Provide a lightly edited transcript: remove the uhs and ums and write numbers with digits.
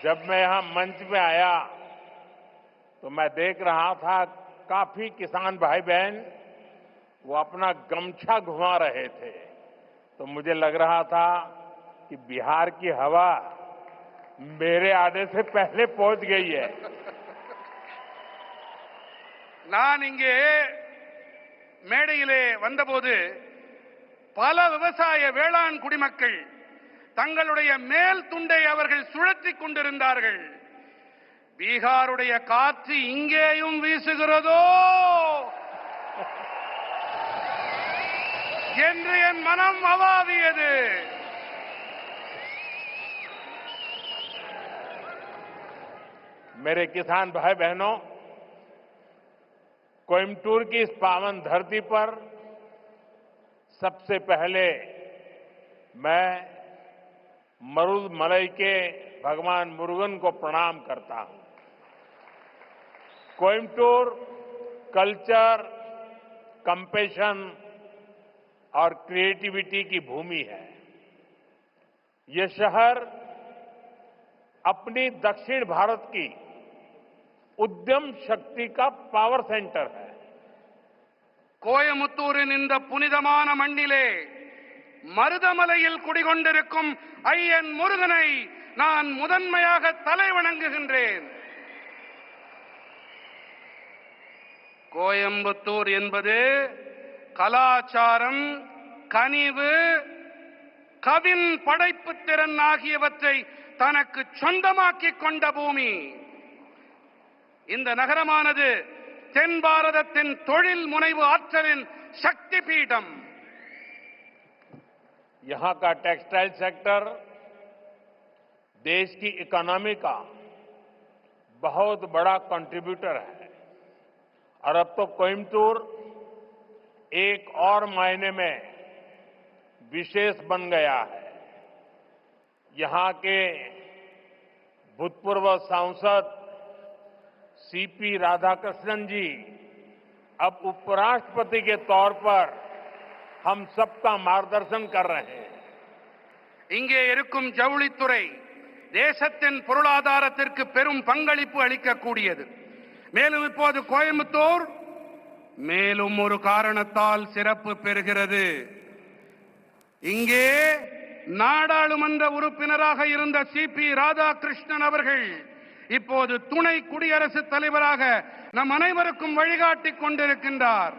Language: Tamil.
जब मैं यहां मंच पे आया तो मैं देख रहा था काफी किसान भाई बहन वो अपना गमछा घुमा रहे थे, तो मुझे लग रहा था कि बिहार की हवा मेरे आने से पहले पहुंच गई है। நான் இங்கே மேடையிலே வந்தபோது பல விவசாய வேளாண் குடிமக்கள் தங்களுடைய மேல் துண்டை அவர்கள் சுழற்றிக் கொண்டிருந்தார்கள். பீகாருடைய காற்று இங்கேயும் வீசுகிறதோ என்று என் மனம் அவாவியது. मेरे किसान भाई बहनों, कोयम्बटूर की इस पावन धरती पर सबसे पहले मैं मरुदमलई के भगवान मुरुगन को प्रणाम करता हूं। कोयम्बटूर कल्चर, कंपैशन और क्रिएटिविटी की भूमि है। ये शहर अपनी दक्षिण भारत की उद्यम शक्ति का पावर सेंटर है। கோயமுத்தூரின் இந்த புனிதமான மண்ணிலே மருதமலையில் குடிகொண்டிருக்கும் ஐயன் முருகனை நான் முதன்மையாக தலை வணங்குகின்றேன். கோயம்புத்தூர் என்பது கலாச்சாரம், கனிவு, கவின் படைப்பு திறன் ஆகியவற்றை தனக்கு சொந்தமாக்கிக் கொண்ட பூமி. இந்த நகரமானது தென் பாரதத்தின் தொழில் முனைவு ஆற்றலின் சக்தி பீடம். यहां का टेक्सटाइल सेक्टर देश की इकोनॉमी का बहुत बड़ा कंट्रीब्यूटर है और अब तो कोयम्बटूर एक और मायने में विशेष बन गया है। यहां के भूतपूर्व सांसद सीपी राधाकृष्णन जी अब उपराष्ट्रपति के तौर पर हम सबका मार्गदर्शन कर रहे हैं. இங்கே இருக்கும் ஜவுளித்துறை தேசத்தின் பொருளாதாரத்திற்கு பெரும் பங்களிப்பு அளிக்கக்கூடியது. மேலும் இப்போது கோயம்புத்தூர் மேலும் ஒரு காரணத்தால் சிறப்பு பெறுகிறது. இங்கே நாடாளுமன்ற உறுப்பினராக இருந்த சிபி ராதாகிருஷ்ணன் அவர்கள் இப்போது துணை குடியரசுத் தலைவராக நம் அனைவருக்கும் வழிகாட்டிக் கொண்டிருக்கின்றார்.